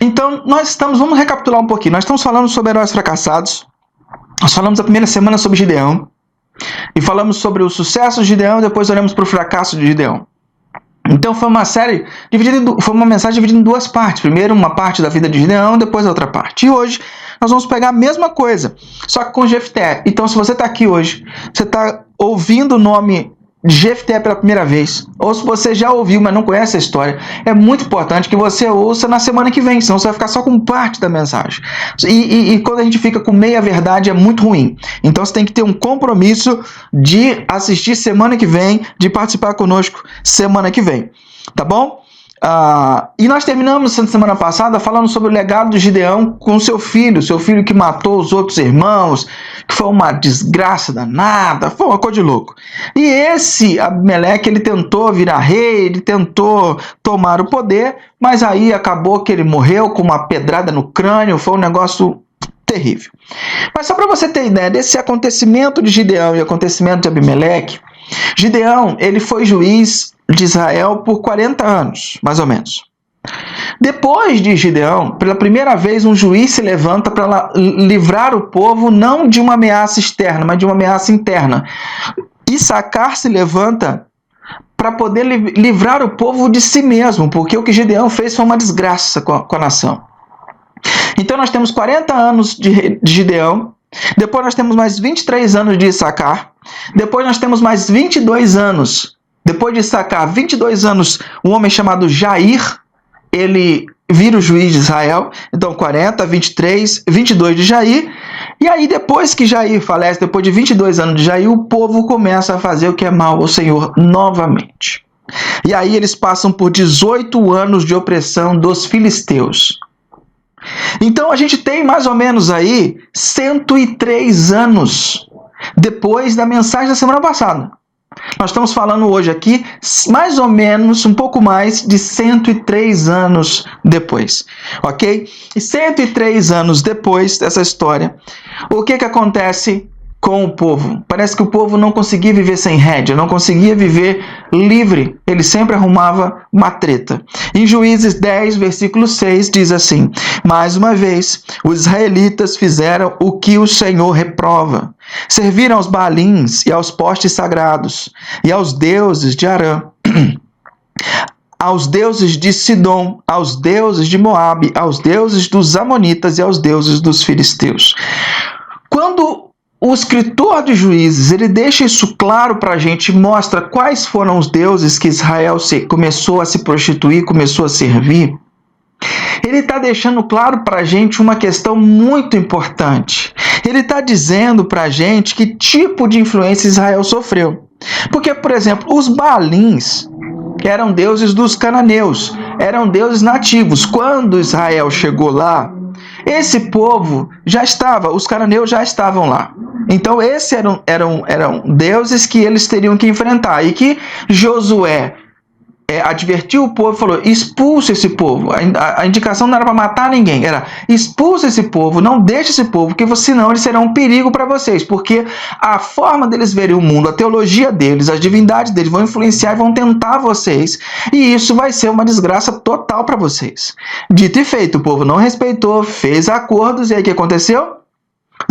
Então, vamos recapitular um pouquinho. Nós estamos falando sobre heróis fracassados. Nós falamos a primeira semana sobre Gideão. E falamos sobre o sucesso de Gideão e depois olhamos para o fracasso de Gideão. Então foi uma série foi uma mensagem dividida em duas partes. Primeiro uma parte da vida de Gideão, depois a outra parte. E hoje nós vamos pegar a mesma coisa, só que com Jefté. Então se você está aqui hoje, você está ouvindo o nome Jefté pela primeira vez, ou se você já ouviu, mas não conhece a história, é muito importante que você ouça na semana que vem, senão você vai ficar só com parte da mensagem. E quando a gente fica com meia verdade é muito ruim. Então você tem que ter um compromisso de assistir semana que vem, de participar conosco semana que vem, tá bom? E nós terminamos na semana passada falando sobre o legado de Gideão com seu filho que matou os outros irmãos, que foi uma desgraça danada, foi uma coisa de louco. E esse Abimeleque, ele tentou virar rei, ele tentou tomar o poder, mas aí acabou que ele morreu com uma pedrada no crânio, foi um negócio terrível. Mas só para você ter ideia desse acontecimento de Gideão e acontecimento de Abimeleque, Gideão, ele foi juiz de Israel por 40 anos, mais ou menos. Depois de Gideão, pela primeira vez um juiz se levanta para livrar o povo não de uma ameaça externa, mas de uma ameaça interna. Issacar se levanta para poder livrar o povo de si mesmo, porque o que Gideão fez foi uma desgraça com a nação. Então nós temos 40 anos de Gideão, depois nós temos mais 23 anos de Issacar, depois nós temos mais 22 anos. Depois de Issacar, 22 anos, um homem chamado Jair, ele vira o juiz de Israel. Então 40, 23, 22 de Jair. E aí depois que Jair falece, depois de 22 anos de Jair, o povo começa a fazer o que é mal ao Senhor novamente. E aí eles passam por 18 anos de opressão dos filisteus. Então a gente tem mais ou menos aí 103 anos depois da mensagem da semana passada. Nós estamos falando hoje aqui, mais ou menos, um pouco mais de 103 anos depois, ok? E 103 anos depois dessa história, o que acontece com o povo? Parece que o povo não conseguia viver sem rédea, não conseguia viver livre, ele sempre arrumava uma treta. Em Juízes 10, versículo 6, diz assim: mais uma vez, os israelitas fizeram o que o Senhor reprova. Serviram aos Baalins e aos postes sagrados, e aos deuses de Arã, aos deuses de Sidom, aos deuses de Moabe, aos deuses dos Amonitas e aos deuses dos filisteus. Quando o escritor de Juízes, ele deixa isso claro para a gente, mostra quais foram os deuses que Israel começou a se prostituir, começou a servir. Ele está deixando claro para a gente uma questão muito importante. Ele está dizendo para a gente que tipo de influência Israel sofreu. Porque, por exemplo, os Baalins eram deuses dos cananeus, eram deuses nativos. Quando Israel chegou lá, esse povo já estava, os cananeus já estavam lá. Então esses eram deuses que eles teriam que enfrentar. E que Josué advertiu o povo e falou: expulse esse povo. A indicação não era para matar ninguém, era expulse esse povo, não deixe esse povo, porque senão eles serão um perigo para vocês, porque a forma deles verem o mundo, a teologia deles, as divindades deles vão influenciar e vão tentar vocês, e isso vai ser uma desgraça total para vocês. Dito e feito, o povo não respeitou, fez acordos, e aí o que aconteceu?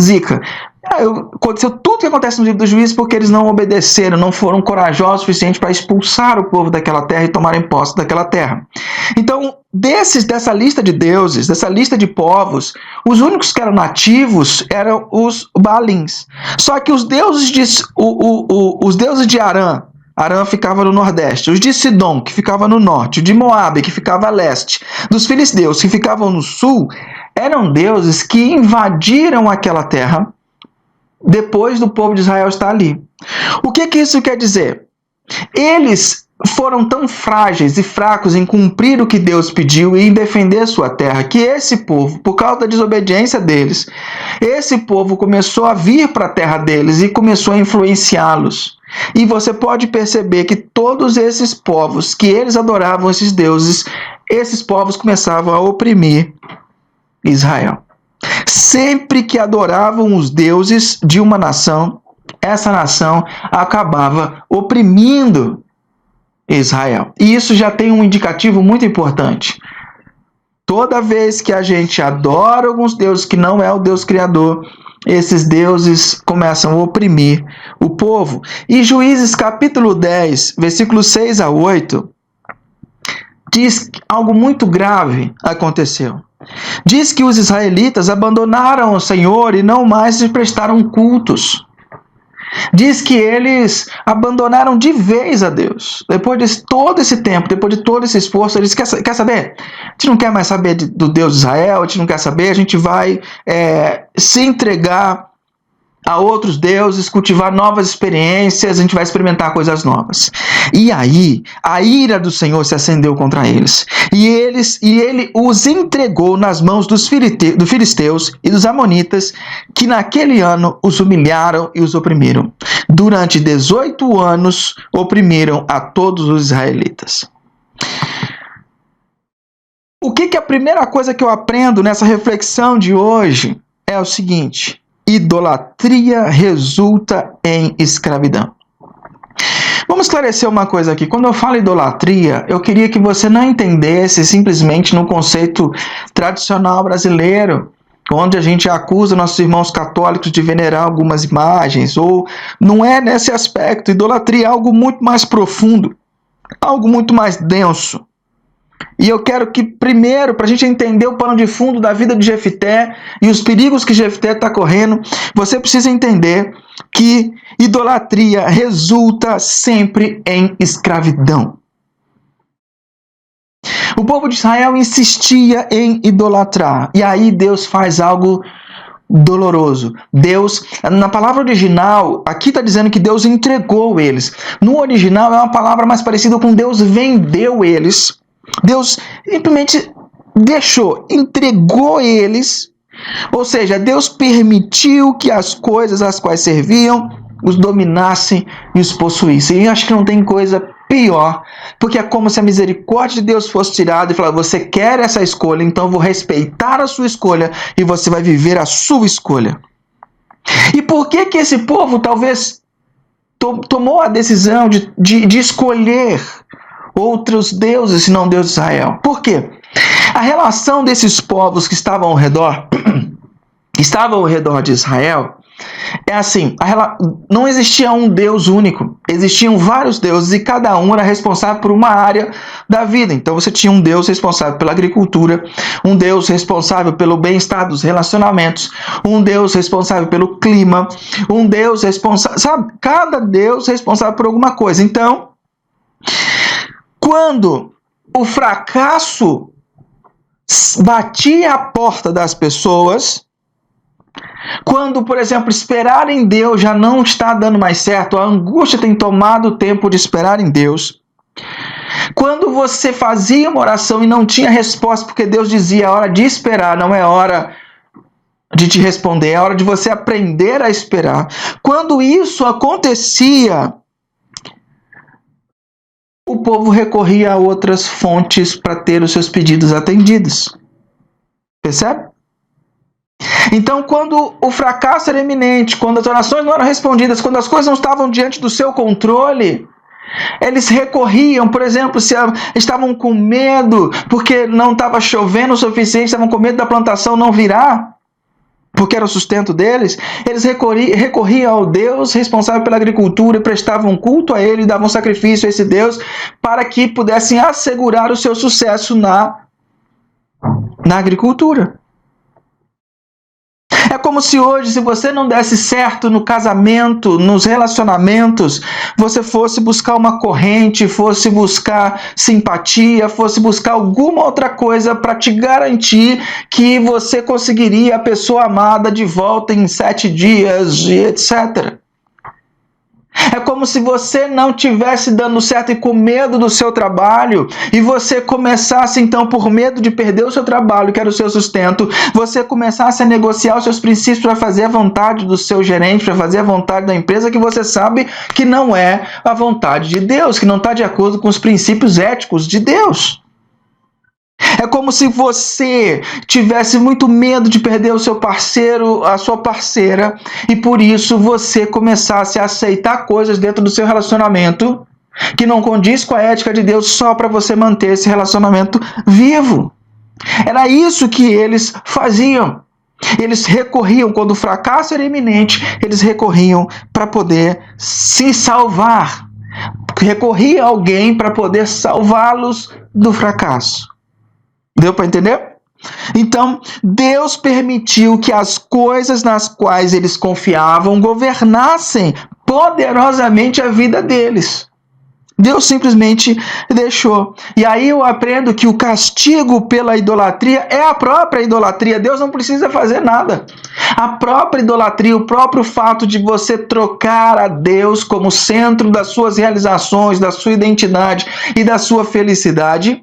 Zica. Aconteceu tudo o que acontece no livro dos Juízes porque eles não obedeceram, não foram corajosos o suficiente para expulsar o povo daquela terra e tomarem posse daquela terra. Então, dessa lista de deuses, dessa lista de povos, os únicos que eram nativos eram os Baalins. Só que os deuses de Arã, Arã ficava no nordeste, os de Sidom, que ficava no norte, o de Moabe, que ficava a leste, dos filisteus, que ficavam no sul, eram deuses que invadiram aquela terra depois do povo de Israel estar ali. O que isso quer dizer? Eles foram tão frágeis e fracos em cumprir o que Deus pediu e em defender sua terra, que esse povo, por causa da desobediência deles, esse povo começou a vir para a terra deles e começou a influenciá-los. E você pode perceber que todos esses povos que eles adoravam esses deuses, esses povos começavam a oprimir Israel. Sempre que adoravam os deuses de uma nação, essa nação acabava oprimindo Israel. E isso já tem um indicativo muito importante. Toda vez que a gente adora alguns deuses que não é o Deus Criador, esses deuses começam a oprimir o povo. E Juízes capítulo 10, versículos 6 a 8, diz que algo muito grave aconteceu. Diz que os israelitas abandonaram o Senhor e não mais lhe prestaram cultos. Diz que eles abandonaram de vez a Deus. Depois de todo esse tempo, depois de todo esse esforço, eles quer saber? A gente não quer mais saber do Deus de Israel, a gente não quer saber, a gente vai se entregar a outros deuses, cultivar novas experiências, a gente vai experimentar coisas novas. E aí, a ira do Senhor se acendeu contra eles. E ele os entregou nas mãos dos filisteus e dos amonitas, que naquele ano os humilharam e os oprimiram. Durante 18 anos, oprimiram a todos os israelitas. O que a primeira coisa que eu aprendo nessa reflexão de hoje é o seguinte: idolatria resulta em escravidão. Vamos esclarecer uma coisa aqui. Quando eu falo idolatria, eu queria que você não entendesse simplesmente no conceito tradicional brasileiro, onde a gente acusa nossos irmãos católicos de venerar algumas imagens, ou não é nesse aspecto. Idolatria é algo muito mais profundo, algo muito mais denso. E eu quero que, primeiro, para a gente entender o pano de fundo da vida de Jefté e os perigos que Jefté está correndo, você precisa entender que idolatria resulta sempre em escravidão. O povo de Israel insistia em idolatrar, e aí Deus faz algo doloroso. Deus, na palavra original, aqui está dizendo que Deus entregou eles. No original é uma palavra mais parecida com Deus vendeu eles. Deus simplesmente deixou, entregou eles, ou seja, Deus permitiu que as coisas às quais serviam os dominassem e os possuíssem. E eu acho que não tem coisa pior, porque é como se a misericórdia de Deus fosse tirada e falar: você quer essa escolha, então eu vou respeitar a sua escolha e você vai viver a sua escolha. E por que esse povo talvez tomou a decisão de escolher outros deuses, senão Deus de Israel? Por quê? A relação desses povos que estavam ao redor de Israel, é assim: não existia um Deus único, existiam vários deuses e cada um era responsável por uma área da vida. Então você tinha um Deus responsável pela agricultura, um Deus responsável pelo bem-estar dos relacionamentos, um Deus responsável pelo clima, um Deus responsável, sabe? Cada Deus responsável por alguma coisa. Então, quando o fracasso batia a porta das pessoas, quando, por exemplo, esperar em Deus já não está dando mais certo, a angústia tem tomado o tempo de esperar em Deus, quando você fazia uma oração e não tinha resposta, porque Deus dizia: é hora de esperar, não é hora de te responder, é hora de você aprender a esperar. Quando isso acontecia, o povo recorria a outras fontes para ter os seus pedidos atendidos. Percebe? Então, quando o fracasso era iminente, quando as orações não eram respondidas, quando as coisas não estavam diante do seu controle, eles recorriam, por exemplo, se estavam com medo porque não estava chovendo o suficiente, estavam com medo da plantação não virar, porque era o sustento deles, eles recorriam ao Deus responsável pela agricultura e prestavam culto a ele, davam sacrifício a esse Deus para que pudessem assegurar o seu sucesso na agricultura. É como se hoje, se você não desse certo no casamento, nos relacionamentos, você fosse buscar uma corrente, fosse buscar simpatia, fosse buscar alguma outra coisa para te garantir que você conseguiria a pessoa amada de volta em 7 dias, e etc. É como se você não tivesse dando certo e com medo do seu trabalho, e você começasse então, por medo de perder o seu trabalho, que era o seu sustento, você começasse a negociar os seus princípios para fazer a vontade do seu gerente, para fazer a vontade da empresa, que você sabe que não é a vontade de Deus, que não está de acordo com os princípios éticos de Deus. É como se você tivesse muito medo de perder o seu parceiro, a sua parceira, e por isso você começasse a aceitar coisas dentro do seu relacionamento que não condiz com a ética de Deus, só para você manter esse relacionamento vivo. Era isso que eles faziam. Eles recorriam, quando o fracasso era iminente, eles recorriam para poder se salvar. Recorria a alguém para poder salvá-los do fracasso. Deu para entender? Então, Deus permitiu que as coisas nas quais eles confiavam governassem poderosamente a vida deles. Deus simplesmente deixou. E aí eu aprendo que o castigo pela idolatria é a própria idolatria. Deus não precisa fazer nada. A própria idolatria, o próprio fato de você trocar a Deus como centro das suas realizações, da sua identidade e da sua felicidade,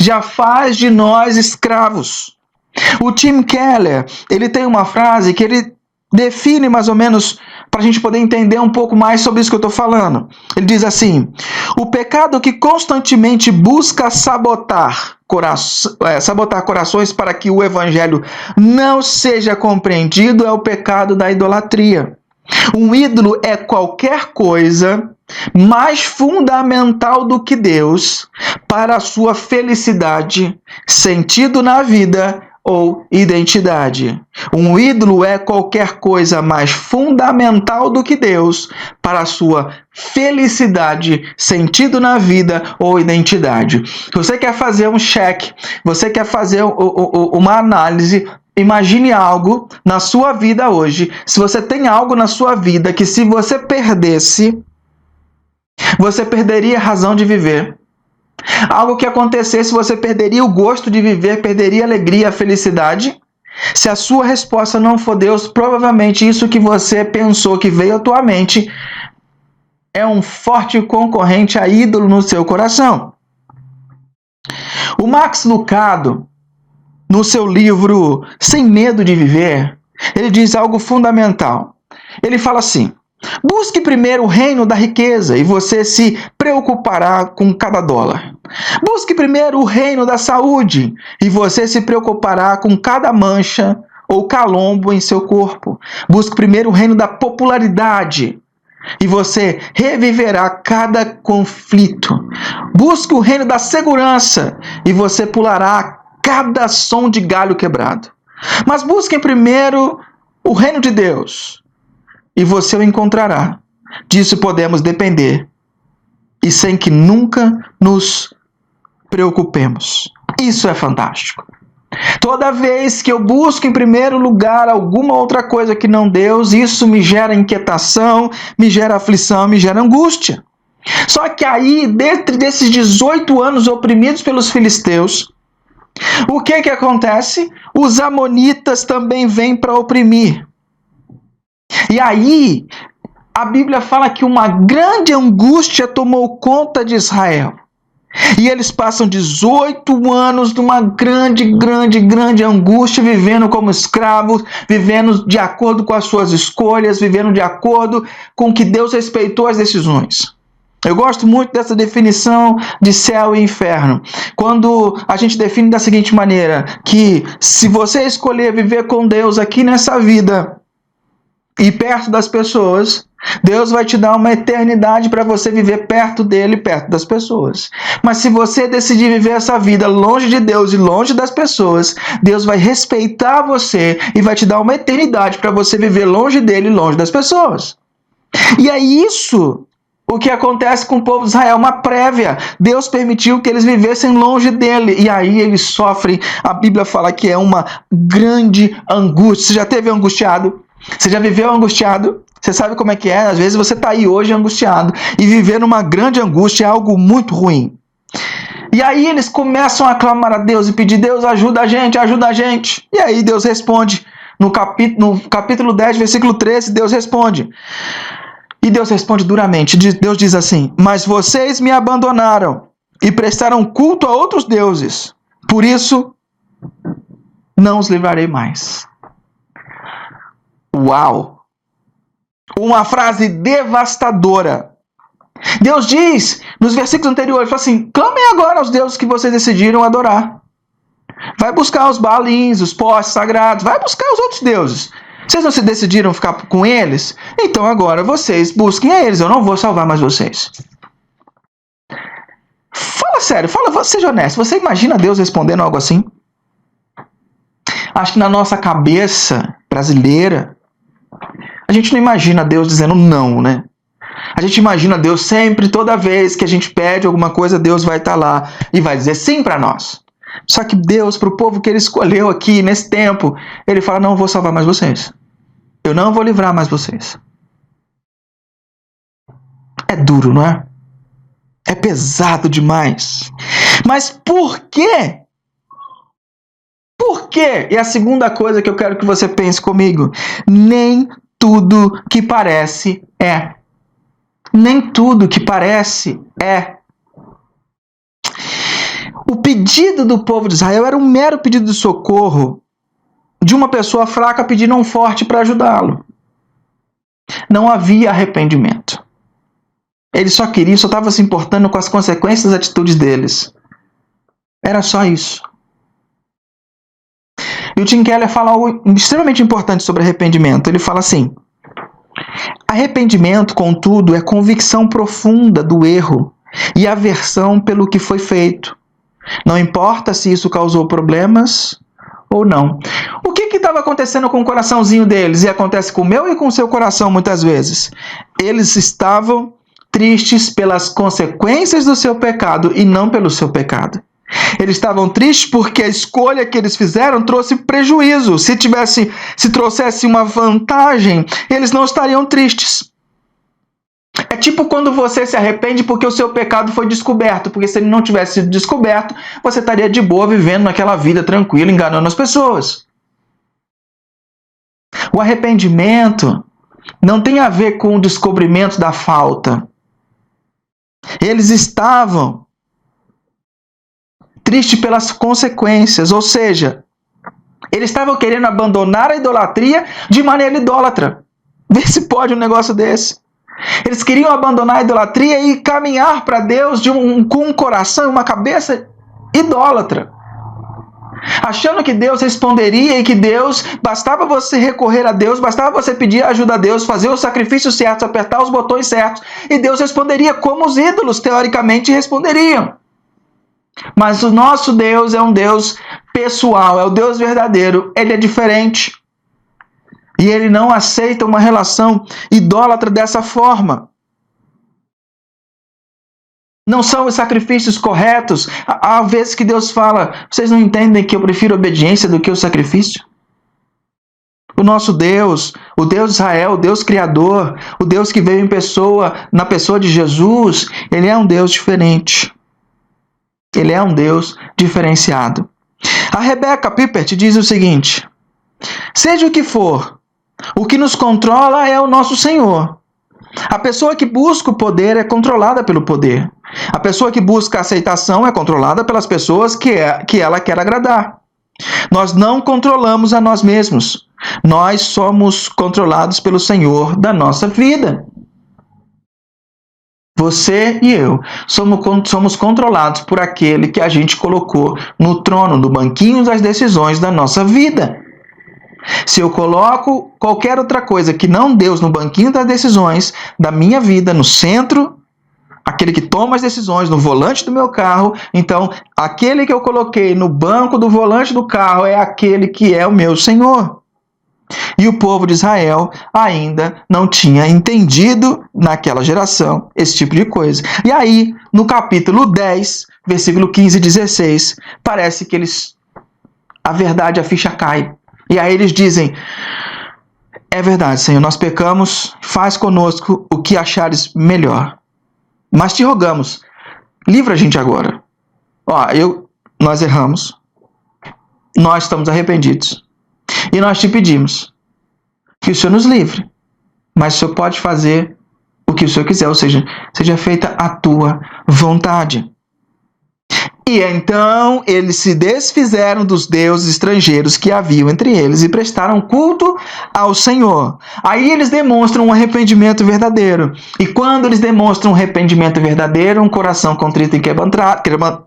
já faz de nós escravos. O Tim Keller, ele tem uma frase que ele define mais ou menos para a gente poder entender um pouco mais sobre isso que eu estou falando. Ele diz assim: o pecado que constantemente busca sabotar corações para que o evangelho não seja compreendido é o pecado da idolatria. Um ídolo é qualquer coisa mais fundamental do que Deus para a sua felicidade, sentido na vida ou identidade. Um ídolo é qualquer coisa mais fundamental do que Deus para a sua felicidade, sentido na vida ou identidade. Se você quer fazer um cheque, você quer fazer uma análise, imagine algo na sua vida hoje. Se você tem algo na sua vida que, se você perdesse, você perderia a razão de viver. Algo que acontecesse, você perderia o gosto de viver, perderia a alegria, a felicidade. Se a sua resposta não for Deus, provavelmente isso que você pensou, que veio à tua mente, é um forte concorrente a ídolo no seu coração. O Max Lucado, no seu livro Sem Medo de Viver, ele diz algo fundamental. Ele fala assim: busque primeiro o reino da riqueza e você se preocupará com cada dólar. Busque primeiro o reino da saúde e você se preocupará com cada mancha ou calombo em seu corpo. Busque primeiro o reino da popularidade e você reviverá cada conflito. Busque o reino da segurança e você pulará cada som de galho quebrado. Mas busquem primeiro o reino de Deus e você o encontrará. Disso podemos depender e sem que nunca nos preocupemos. Isso é fantástico. Toda vez que eu busco em primeiro lugar alguma outra coisa que não Deus, isso me gera inquietação, me gera aflição, me gera angústia. Só que aí, dentro desses 18 anos oprimidos pelos filisteus, o que acontece? Os amonitas também vêm para oprimir. E aí, a Bíblia fala que uma grande angústia tomou conta de Israel. E eles passam 18 anos de uma grande angústia, vivendo como escravos, vivendo de acordo com as suas escolhas, vivendo de acordo com que Deus respeitou as decisões. Eu gosto muito dessa definição de céu e inferno. Quando a gente define da seguinte maneira, que se você escolher viver com Deus aqui nessa vida e perto das pessoas, Deus vai te dar uma eternidade para você viver perto dele, perto das pessoas. Mas se você decidir viver essa vida longe de Deus e longe das pessoas, Deus vai respeitar você e vai te dar uma eternidade para você viver longe dele e longe das pessoas. E é isso o que acontece com o povo de Israel, uma prévia. Deus permitiu que eles vivessem longe dele. E aí eles sofrem, a Bíblia fala que é uma grande angústia. Você já esteve angustiado? Você já viveu angustiado? Você sabe como é que é? Às vezes você está aí hoje angustiado. E viver numa grande angústia é algo muito ruim. E aí eles começam a clamar a Deus e pedir: Deus, ajuda a gente, ajuda a gente. E aí Deus responde. No capítulo 10, versículo 13, Deus responde. E Deus responde duramente. Deus diz assim: mas vocês me abandonaram e prestaram culto a outros deuses. Por isso, não os livrarei mais. Uau! Uma frase devastadora. Deus diz, nos versículos anteriores, fala assim: clamem agora aos deuses que vocês decidiram adorar. Vai buscar os Baalins, os postes sagrados, vai buscar os outros deuses. Vocês não se decidiram ficar com eles? Então agora vocês busquem a eles, eu não vou salvar mais vocês. Fala sério, seja honesto, você imagina Deus respondendo algo assim? Acho que na nossa cabeça brasileira, a gente não imagina Deus dizendo não, né? A gente imagina Deus sempre, toda vez que a gente pede alguma coisa, Deus vai estar lá e vai dizer sim para nós. Só que Deus, para o povo que Ele escolheu aqui, nesse tempo, Ele fala, não vou salvar mais vocês. Eu não vou livrar mais vocês. É duro, não é? É pesado demais. Mas por quê? Por quê? E a segunda coisa que eu quero que você pense comigo. Nem tudo que parece é. Nem tudo que parece é. O pedido do povo de Israel era um mero pedido de socorro de uma pessoa fraca pedindo a um forte para ajudá-lo. Não havia arrependimento. Eles só estavam se importando com as consequências das atitudes deles. Era só isso. E o Tim Keller fala algo extremamente importante sobre arrependimento. Ele fala assim: arrependimento, contudo, é convicção profunda do erro e aversão pelo que foi feito. Não importa se isso causou problemas ou não. O que estava acontecendo com o coraçãozinho deles? E acontece com o meu e com o seu coração muitas vezes. Eles estavam tristes pelas consequências do seu pecado e não pelo seu pecado. Eles estavam tristes porque a escolha que eles fizeram trouxe prejuízo. Se trouxesse uma vantagem, eles não estariam tristes. É tipo quando você se arrepende porque o seu pecado foi descoberto. Porque se ele não tivesse sido descoberto, você estaria de boa vivendo naquela vida tranquila, enganando as pessoas. O arrependimento não tem a ver com o descobrimento da falta. Eles estavam tristes pelas consequências, ou seja, eles estavam querendo abandonar a idolatria de maneira idólatra. Vê se pode um negócio desse. Eles queriam abandonar a idolatria e caminhar para Deus com um coração e uma cabeça idólatra. Achando que Deus responderia e que Deus, bastava você recorrer a Deus, bastava você pedir ajuda a Deus, fazer os sacrifícios certos, apertar os botões certos, e Deus responderia como os ídolos, teoricamente, responderiam. Mas o nosso Deus é um Deus pessoal, é o Deus verdadeiro, ele é diferente. E ele não aceita uma relação idólatra dessa forma. Não são os sacrifícios corretos. Há vezes que Deus fala, vocês não entendem que eu prefiro obediência do que o sacrifício? O nosso Deus, o Deus de Israel, o Deus Criador, o Deus que veio na pessoa de Jesus, ele é um Deus diferente. Ele é um Deus diferenciado. A Rebecca Pippert diz o seguinte: seja o que for, o que nos controla é o nosso Senhor. A pessoa que busca o poder é controlada pelo poder. A pessoa que busca a aceitação é controlada pelas pessoas que ela quer agradar. Nós não controlamos a nós mesmos. Nós somos controlados pelo Senhor da nossa vida. Você e eu somos controlados por aquele que a gente colocou no trono, no banquinho das decisões da nossa vida. Se eu coloco qualquer outra coisa que não Deus no banquinho das decisões da minha vida, no centro, aquele que toma as decisões, no volante do meu carro, então aquele que eu coloquei no banco do volante do carro é aquele que é o meu Senhor. E o povo de Israel ainda não tinha entendido naquela geração esse tipo de coisa. E aí, no capítulo 10, versículo 15 e 16, parece que a verdade, a ficha cai. E aí eles dizem: é verdade, Senhor, nós pecamos, faz conosco o que achares melhor. Mas te rogamos, livra a gente agora. Nós erramos, nós estamos arrependidos. E nós te pedimos que o Senhor nos livre. Mas o Senhor pode fazer o que o Senhor quiser, ou seja, seja feita a tua vontade. E então eles se desfizeram dos deuses estrangeiros que haviam entre eles e prestaram culto ao Senhor. Aí eles demonstram um arrependimento verdadeiro. E quando eles demonstram um arrependimento verdadeiro, um coração contrito e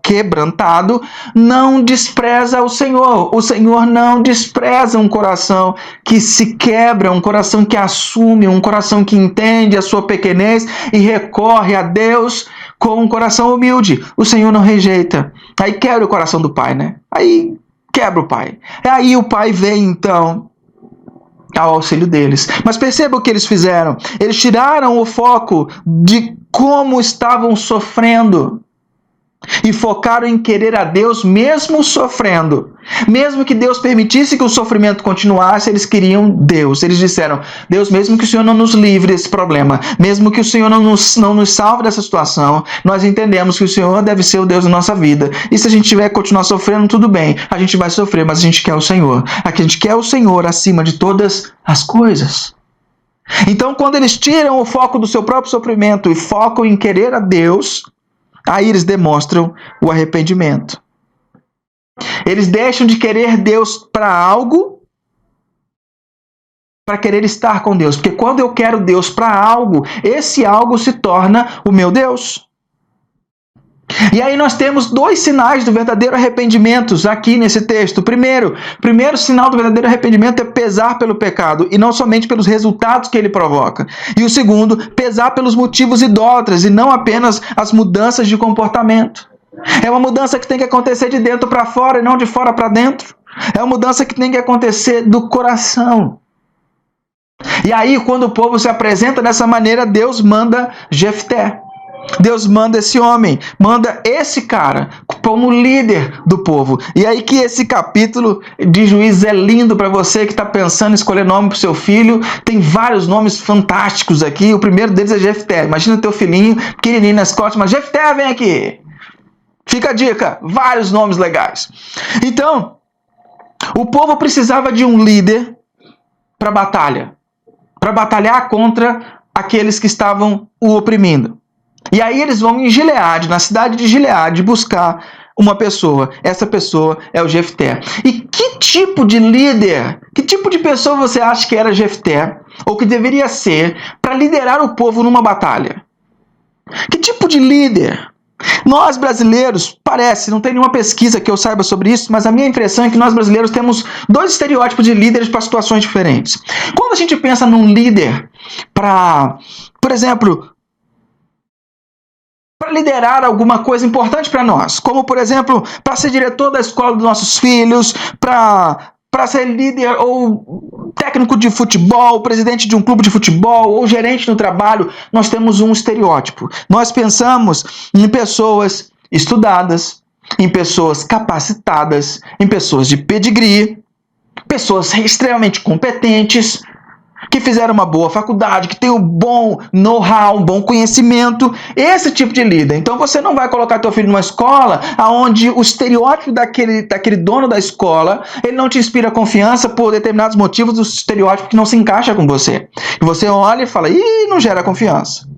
quebrantado, não despreza o Senhor. O Senhor não despreza um coração que se quebra, um coração que assume, um coração que entende a sua pequenez e recorre a Deus com um coração humilde. O Senhor não rejeita. Aí quebra o coração do pai, né? Aí quebra o pai. Aí o pai vem, então, ao auxílio deles. Mas perceba o que eles fizeram. Eles tiraram o foco de como estavam sofrendo e focaram em querer a Deus mesmo sofrendo. Mesmo que Deus permitisse que o sofrimento continuasse, eles queriam Deus. Eles disseram: Deus, mesmo que o Senhor não nos livre desse problema, mesmo que o Senhor não nos salve dessa situação, nós entendemos que o Senhor deve ser o Deus da nossa vida. E se a gente tiver que continuar sofrendo, tudo bem. A gente vai sofrer, mas a gente quer o Senhor. A gente quer o Senhor acima de todas as coisas. Então, quando eles tiram o foco do seu próprio sofrimento e focam em querer a Deus, aí eles demonstram o arrependimento. Eles deixam de querer Deus para algo, para querer estar com Deus. Porque quando eu quero Deus para algo, esse algo se torna o meu Deus. E aí nós temos dois sinais do verdadeiro arrependimento aqui nesse texto. O primeiro sinal do verdadeiro arrependimento é pesar pelo pecado, e não somente pelos resultados que ele provoca. E o segundo, pesar pelos motivos idólatras, e não apenas as mudanças de comportamento. É uma mudança que tem que acontecer de dentro para fora e não de fora para dentro. É uma mudança que tem que acontecer do coração. E aí, quando o povo se apresenta dessa maneira, Deus manda Jefté. Deus manda esse homem, manda esse cara como líder do povo. E aí que esse capítulo de Juízes é lindo para você que está pensando em escolher nome para o seu filho. Tem vários nomes fantásticos aqui. O primeiro deles é Jefté. Imagina teu filhinho pequenininho nas costas, mas Jefté, vem aqui. Fica a dica, vários nomes legais. Então, o povo precisava de um líder para batalhar contra aqueles que estavam o oprimindo. E aí eles vão em Gileade, na cidade de Gileade, buscar uma pessoa. Essa pessoa é o Jefté. E que tipo de líder, que tipo de pessoa você acha que era Jefté, ou que deveria ser, para liderar o povo numa batalha? Que tipo de líder? Nós brasileiros, não tem nenhuma pesquisa que eu saiba sobre isso, mas a minha impressão é que nós brasileiros temos dois estereótipos de líderes para situações diferentes. Quando a gente pensa num líder para, por exemplo, para liderar alguma coisa importante para nós, como, por exemplo, para ser diretor da escola dos nossos filhos, para ser líder ou técnico de futebol, presidente de um clube de futebol ou gerente no trabalho, nós temos um estereótipo. Nós pensamos em pessoas estudadas, em pessoas capacitadas, em pessoas de pedigree, pessoas extremamente competentes, que fizeram uma boa faculdade, que tem um bom know-how, um bom conhecimento, esse tipo de líder. Então você não vai colocar teu filho numa escola onde o estereótipo daquele dono da escola, ele não te inspira confiança por determinados motivos do estereótipo que não se encaixa com você. E você olha e fala, não gera confiança.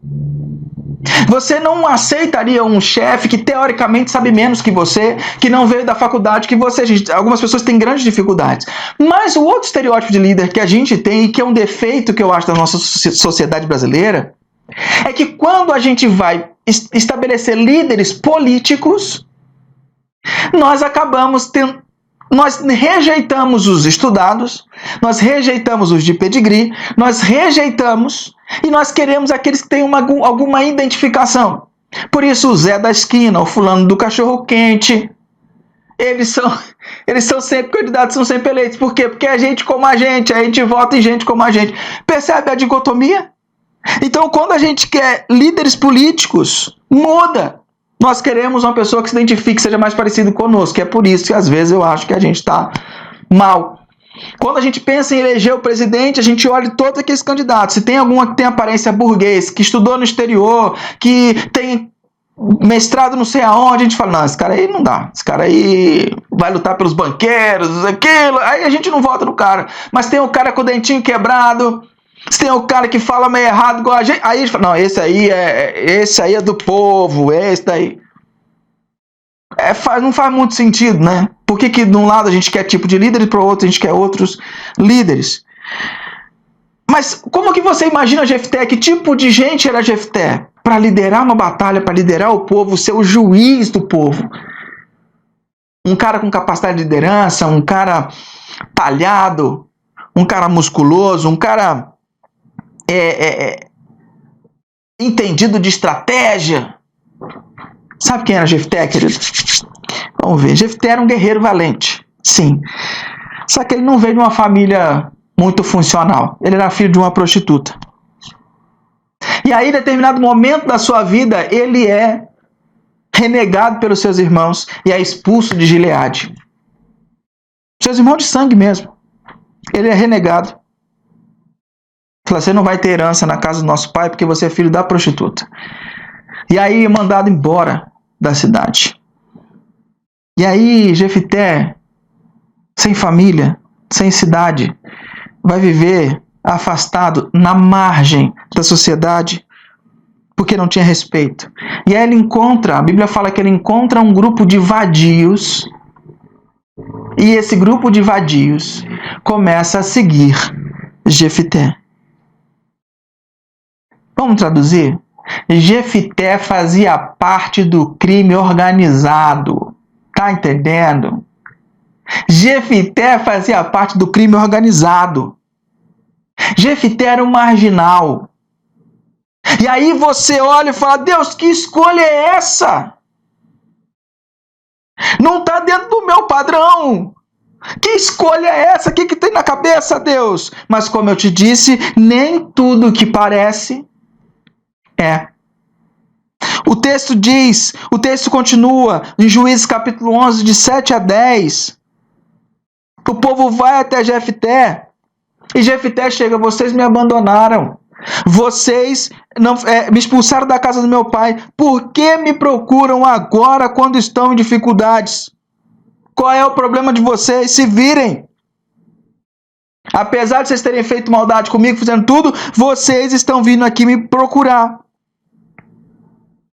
Você não aceitaria um chefe que teoricamente sabe menos que você, que não veio da faculdade que você. Algumas pessoas têm grandes dificuldades. Mas o outro estereótipo de líder que a gente tem, e que é um defeito que eu acho da nossa sociedade brasileira, é que quando a gente vai estabelecer líderes políticos, nós rejeitamos os estudados, nós rejeitamos os de pedigree, nós rejeitamos e nós queremos aqueles que têm alguma identificação. Por isso o Zé da esquina, o fulano do cachorro quente, eles são sempre candidatos, são sempre eleitos. Por quê? Porque é gente como a gente vota em gente como a gente. Percebe a dicotomia? Então, quando a gente quer líderes políticos, muda. Nós queremos uma pessoa que se identifique, seja mais parecido conosco. É por isso que às vezes eu acho que a gente está mal. Quando a gente pensa em eleger o presidente, a gente olha todos aqueles candidatos. Se tem alguma que tem aparência burguês, que estudou no exterior, que tem mestrado não sei aonde, a gente fala, não, esse cara aí não dá. Esse cara aí vai lutar pelos banqueiros, aquilo. Aí a gente não vota no cara. Mas tem o cara com o dentinho quebrado, se tem o cara que fala meio errado igual a gente, aí a gente fala, não, esse aí é do povo, esse daí. Não faz muito sentido, né? Por que de um lado a gente quer tipo de líder e para o outro a gente quer outros líderes? Mas como que você imagina Jefté? Que tipo de gente era Jefté? Para liderar uma batalha, para liderar o povo, ser o juiz do povo. Um cara com capacidade de liderança, um cara talhado, um cara musculoso, um cara entendido de estratégia. Sabe quem era Jefté, querido? Vamos ver. Jefté era um guerreiro valente, sim. Só que ele não veio de uma família muito funcional. Ele era filho de uma prostituta. E aí, em determinado momento da sua vida, ele é renegado pelos seus irmãos e é expulso de Gileade. Seus irmãos de sangue mesmo. Ele é renegado. Fala, você não vai ter herança na casa do nosso pai porque você é filho da prostituta. E aí, mandado embora da cidade. E aí, Jefté, sem família, sem cidade, vai viver afastado na margem da sociedade, porque não tinha respeito. E aí ele encontra, a Bíblia fala que ele encontra um grupo de vadios, e esse grupo de vadios começa a seguir Jefté. Vamos traduzir? Jefté fazia parte do crime organizado. Tá entendendo? Jefté fazia parte do crime organizado. Jefté era um marginal. E aí você olha e fala, Deus, que escolha é essa? Não está dentro do meu padrão. Que escolha é essa? O que tem na cabeça, Deus? Mas como eu te disse, nem tudo que parece é. O texto diz, o texto continua, em Juízes capítulo 11, de 7 a 10. O povo vai até Jefté. E Jefté chega, vocês me abandonaram. Vocês me expulsaram da casa do meu pai. Por que me procuram agora quando estão em dificuldades? Qual é o problema de vocês? Se virem. Apesar de vocês terem feito maldade comigo, fazendo tudo, vocês estão vindo aqui me procurar.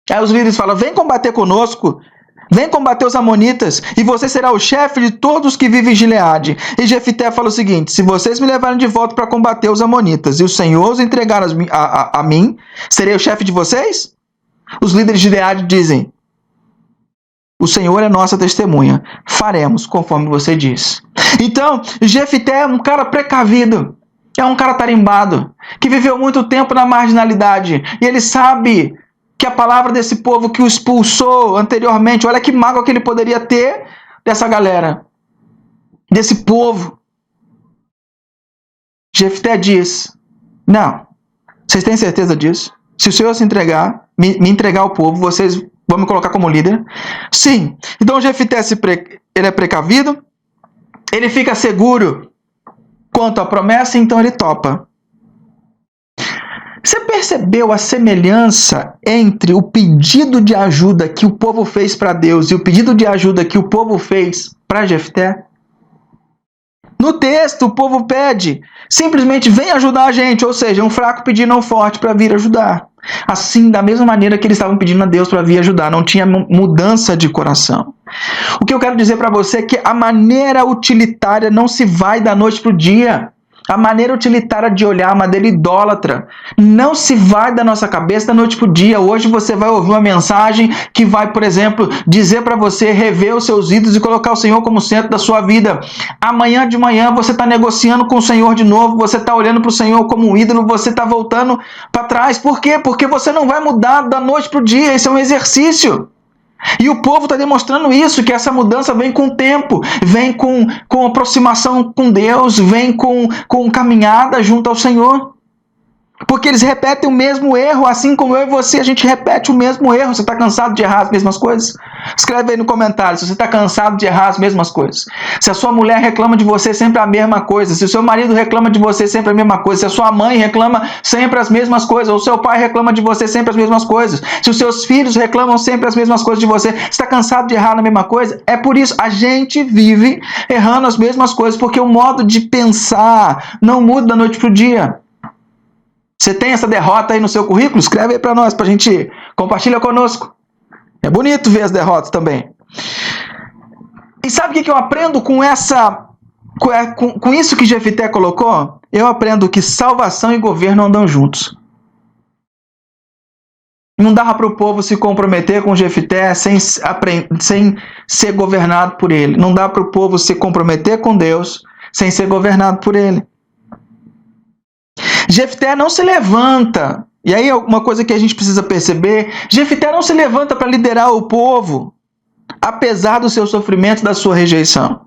Aí os líderes falam, vem combater conosco. Vem combater os amonitas, e você será o chefe de todos os que vivem em Gileade. E Jefté fala o seguinte, se vocês me levarem de volta para combater os amonitas, e o Senhor os entregar a mim, serei o chefe de vocês? Os líderes de Gileade dizem, o Senhor é nossa testemunha, faremos conforme você diz. Então, Jefté é um cara precavido, é um cara tarimbado, que viveu muito tempo na marginalidade, e ele sabe que a palavra desse povo que o expulsou anteriormente, olha que mágoa que ele poderia ter dessa galera, desse povo. Jefté diz, não, vocês têm certeza disso? Se o Senhor se entregar, me entregar ao povo, vocês vão me colocar como líder? Sim. Então Jefté ele é precavido, ele fica seguro quanto à promessa, então ele topa. Você percebeu a semelhança entre o pedido de ajuda que o povo fez para Deus e o pedido de ajuda que o povo fez para Jefté? No texto, o povo pede, simplesmente vem ajudar a gente, ou seja, um fraco pedindo ao forte para vir ajudar. Assim, da mesma maneira que eles estavam pedindo a Deus para vir ajudar, não tinha mudança de coração. O que eu quero dizer para você é que a maneira utilitária não se vai da noite para o dia. A maneira utilitária de olhar, a maneira idólatra, não se vai da nossa cabeça da noite para o dia. Hoje você vai ouvir uma mensagem que vai, por exemplo, dizer para você rever os seus ídolos e colocar o Senhor como centro da sua vida. Amanhã de manhã você está negociando com o Senhor de novo, você está olhando para o Senhor como um ídolo, você está voltando para trás. Por quê? Porque você não vai mudar da noite para o dia, isso é um exercício. E o povo está demonstrando isso, que essa mudança vem com o tempo, vem com aproximação com Deus, vem com caminhada junto ao Senhor. Porque eles repetem o mesmo erro, assim como eu e você, a gente repete o mesmo erro. Você está cansado de errar as mesmas coisas? Escreve aí no comentário se você está cansado de errar as mesmas coisas. Se a sua mulher reclama de você sempre a mesma coisa, se o seu marido reclama de você sempre a mesma coisa, se a sua mãe reclama sempre as mesmas coisas, ou o seu pai reclama de você sempre as mesmas coisas, se os seus filhos reclamam sempre as mesmas coisas de você, você está cansado de errar na mesma coisa? É por isso, a gente vive errando as mesmas coisas, porque o modo de pensar não muda da noite para o dia. Você tem essa derrota aí no seu currículo? Escreve aí para nós, para a gente compartilhar conosco. É bonito ver as derrotas também. E sabe o que eu aprendo com isso que Jefté colocou? Eu aprendo que salvação e governo andam juntos. Não dava para o povo se comprometer com Jefté sem ser governado por ele. Não dá para o povo se comprometer com Deus sem ser governado por ele. Jefté não se levanta E aí uma coisa que a gente precisa perceber, Jefté não se levanta para liderar o povo, apesar do seu sofrimento e da sua rejeição.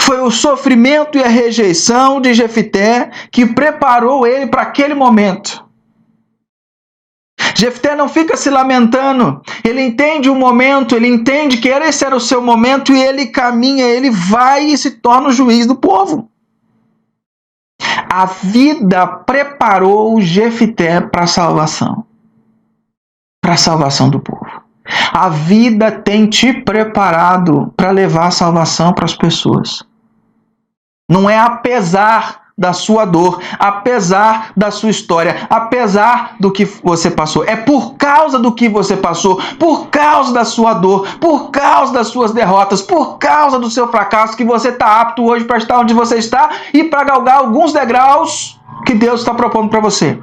Foi o sofrimento e a rejeição de Jefté que preparou ele para aquele momento. Jefté não fica se lamentando, ele entende o momento, ele entende que esse era o seu momento e ele caminha, ele vai e se torna o juiz do povo. A vida preparou Jefté para a salvação do povo. A vida tem te preparado para levar a salvação para as pessoas. Não é apesar da sua dor, apesar da sua história, apesar do que você passou. É por causa do que você passou, por causa da sua dor, por causa das suas derrotas, por causa do seu fracasso, que você está apto hoje para estar onde você está e para galgar alguns degraus que Deus está propondo para você.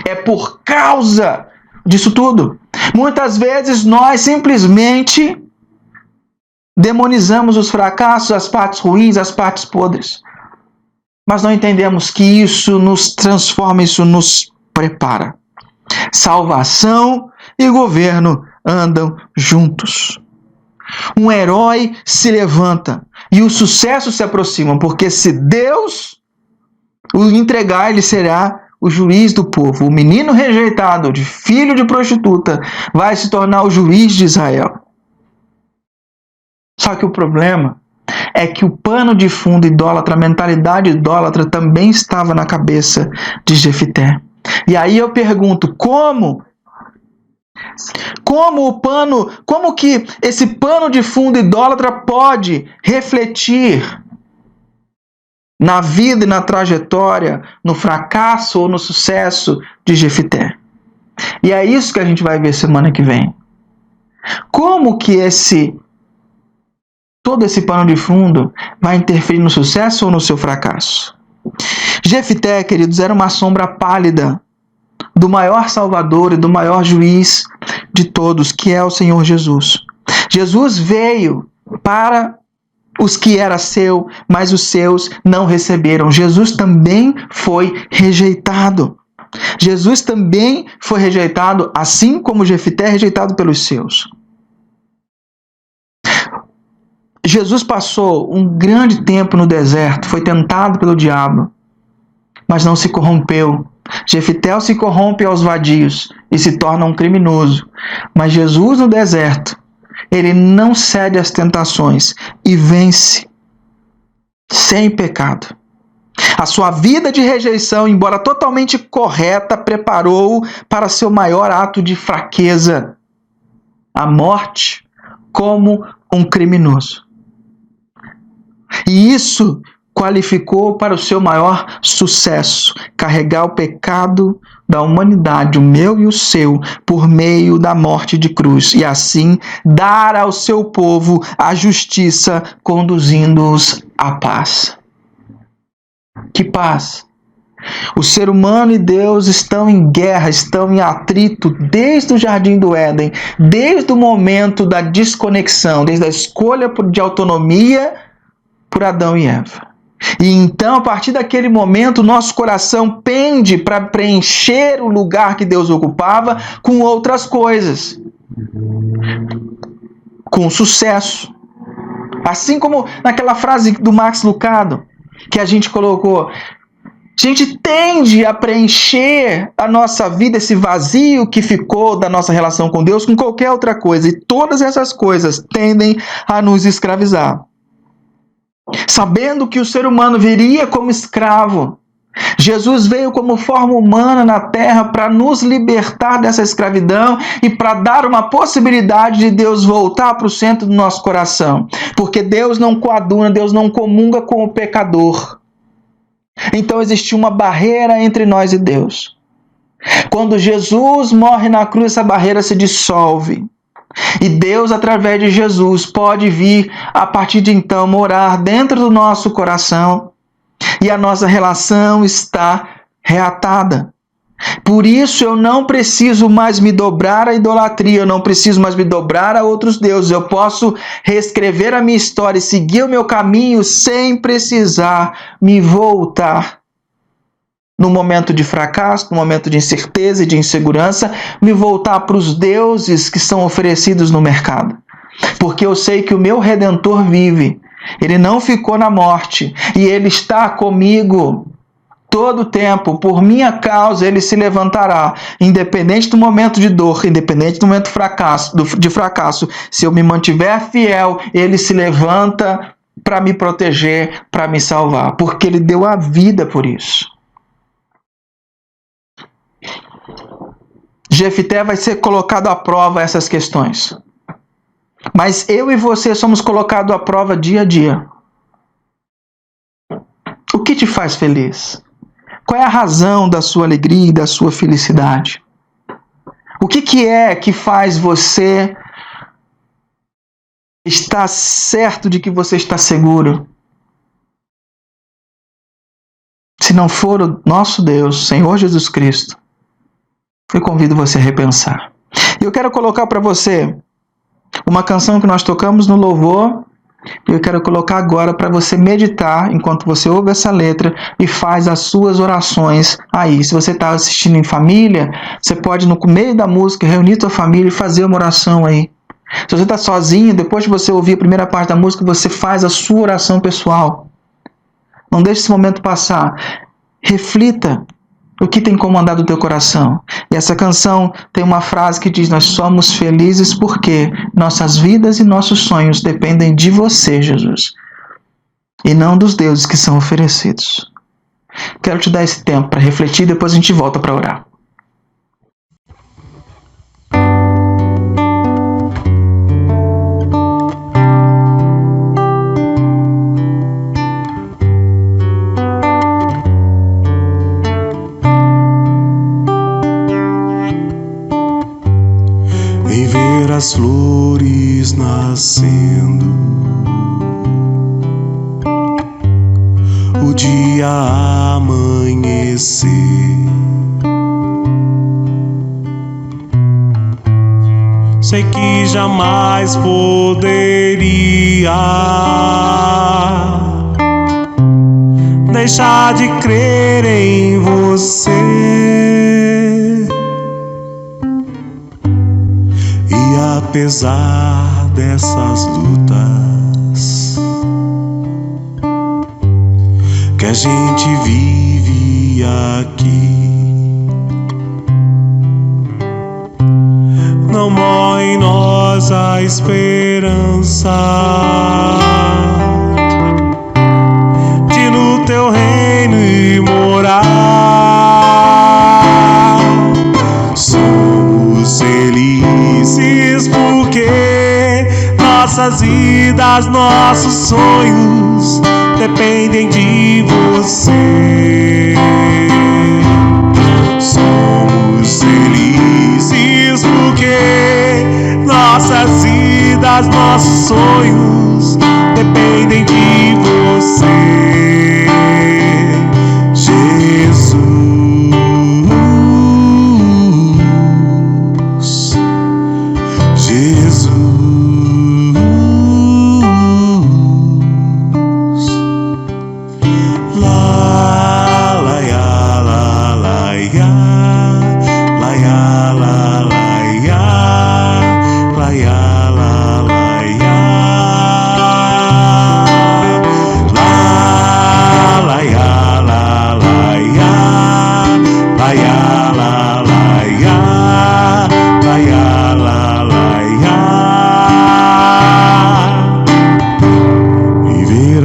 É por causa disso tudo. Muitas vezes nós simplesmente demonizamos os fracassos, as partes ruins, as partes podres. Mas não entendemos que isso nos transforma, isso nos prepara. Salvação e governo andam juntos. Um herói se levanta e o sucesso se aproxima, porque se Deus o entregar, ele será o juiz do povo. O menino rejeitado, de filho de prostituta, vai se tornar o juiz de Israel. Só que o problema é que o pano de fundo idólatra, a mentalidade idólatra também estava na cabeça de Jefté. E aí eu pergunto, como que esse pano de fundo idólatra pode refletir na vida e na trajetória, no fracasso ou no sucesso de Jefté? E é isso que a gente vai ver semana que vem. Como que todo esse pano de fundo vai interferir no sucesso ou no seu fracasso? Jefté, queridos, era uma sombra pálida do maior salvador e do maior juiz de todos, que é o Senhor Jesus. Jesus veio para os que era seu, mas os seus não receberam. Jesus também foi rejeitado. Jesus também foi rejeitado, assim como Jefté é rejeitado pelos seus. Jesus passou um grande tempo no deserto, foi tentado pelo diabo, mas não se corrompeu. Jefté se corrompe aos vadios e se torna um criminoso. Mas Jesus no deserto, ele não cede às tentações e vence sem pecado. A sua vida de rejeição, embora totalmente correta, preparou para seu maior ato de fraqueza, a morte como um criminoso. E isso qualificou para o seu maior sucesso, carregar o pecado da humanidade, o meu e o seu, por meio da morte de cruz, e assim dar ao seu povo a justiça, conduzindo-os à paz. Que paz! O ser humano e Deus estão em guerra, estão em atrito desde o Jardim do Éden, desde o momento da desconexão, desde a escolha de autonomia por Adão e Eva. E então, a partir daquele momento, nosso coração pende para preencher o lugar que Deus ocupava com outras coisas. Com sucesso. Assim como naquela frase do Max Lucado, que a gente colocou, a gente tende a preencher a nossa vida, esse vazio que ficou da nossa relação com Deus, com qualquer outra coisa. E todas essas coisas tendem a nos escravizar. Sabendo que o ser humano viria como escravo, Jesus veio como forma humana na terra para nos libertar dessa escravidão e para dar uma possibilidade de Deus voltar para o centro do nosso coração. Porque Deus não coaduna, Deus não comunga com o pecador. Então existiu uma barreira entre nós e Deus. Quando Jesus morre na cruz, essa barreira se dissolve. E Deus, através de Jesus, pode vir, a partir de então, morar dentro do nosso coração. E a nossa relação está reatada. Por isso eu não preciso mais me dobrar à idolatria, eu não preciso mais me dobrar a outros deuses. Eu posso reescrever a minha história e seguir o meu caminho sem precisar me voltar no momento de fracasso, no momento de incerteza e de insegurança, me voltar para os deuses que são oferecidos no mercado. Porque eu sei que o meu Redentor vive. Ele não ficou na morte e Ele está comigo todo o tempo. Por minha causa Ele se levantará, independente do momento de dor, independente do momento de fracasso. Se eu me mantiver fiel, Ele se levanta para me proteger, para me salvar, porque Ele deu a vida por isso. Jefté vai ser colocado à prova essas questões. Mas eu e você somos colocados à prova dia a dia. O que te faz feliz? Qual é a razão da sua alegria e da sua felicidade? O que é que faz você estar certo de que você está seguro? Se não for o nosso Deus, Senhor Jesus Cristo, eu convido você a repensar. Eu quero colocar para você uma canção que nós tocamos no louvor. Eu quero colocar agora para você meditar enquanto você ouve essa letra e faz as suas orações aí. Se você está assistindo em família, você pode no meio da música reunir sua família e fazer uma oração aí. Se você está sozinho, depois de você ouvir a primeira parte da música, você faz a sua oração pessoal. Não deixe esse momento passar. Reflita o que tem comandado o teu coração. E essa canção tem uma frase que diz: nós somos felizes porque nossas vidas e nossos sonhos dependem de você, Jesus, e não dos deuses que são oferecidos. Quero te dar esse tempo para refletir, depois a gente volta para orar. As flores nascendo, o dia amanhecer, sei que jamais poderia deixar de crer em você. Apesar dessas lutas que a gente vive aqui, não morre em nós a esperança de no teu reino ir morar. Somos felizes porque nossas vidas, nossos sonhos dependem de você. Somos felizes porque nossas vidas, nossos sonhos dependem de você, Jesus.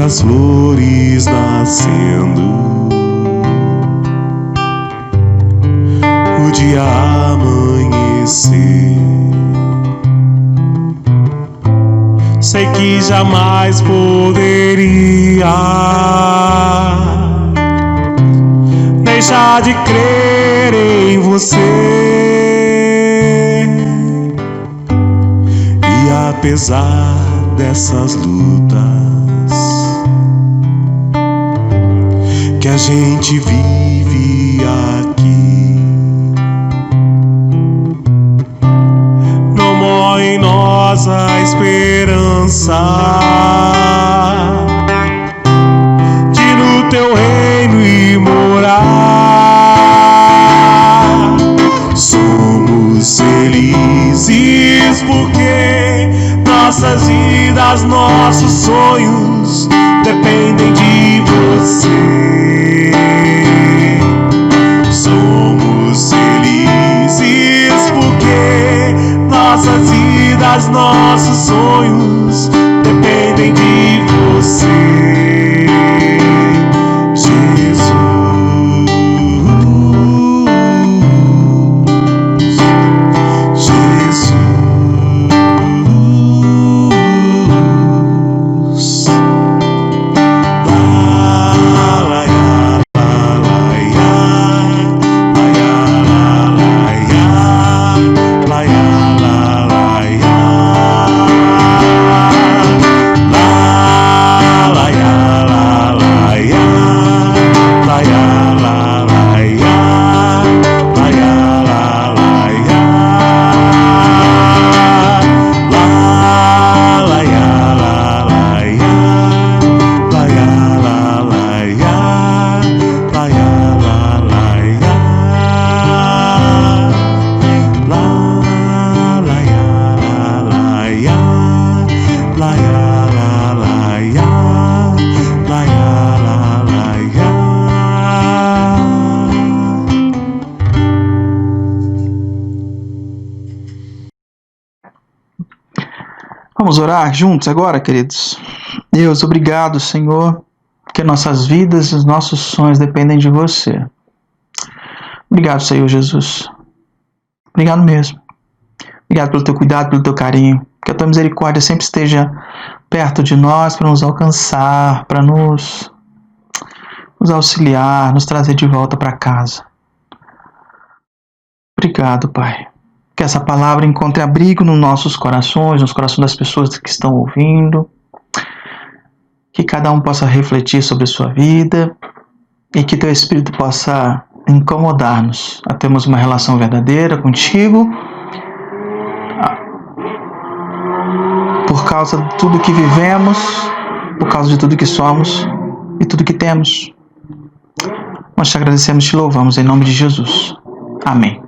As flores nascendo, o dia amanhecer, sei que jamais poderia deixar de crer em você. E apesar dessas lutas que a gente vive aqui, não morre em nós a esperança de no teu reino ir morar. vidas, nossos sonhos dependem de você. Somos felizes porque nossas vidas, nossos sonhos dependem de você, Jesus. Vamos orar juntos agora, queridos? Deus, obrigado, Senhor, que nossas vidas e os nossos sonhos dependem de você. Obrigado, Senhor Jesus. Obrigado mesmo. Obrigado pelo teu cuidado, pelo teu carinho. Que a tua misericórdia sempre esteja perto de nós para nos alcançar, para nos auxiliar, nos trazer de volta para casa. Obrigado, Pai. Que essa palavra encontre abrigo nos nossos corações, nos corações das pessoas que estão ouvindo. Que cada um possa refletir sobre a sua vida e que teu Espírito possa incomodar-nos a termos uma relação verdadeira contigo, por causa de tudo que vivemos, por causa de tudo que somos e tudo que temos. Nós te agradecemos e te louvamos em nome de Jesus. Amém.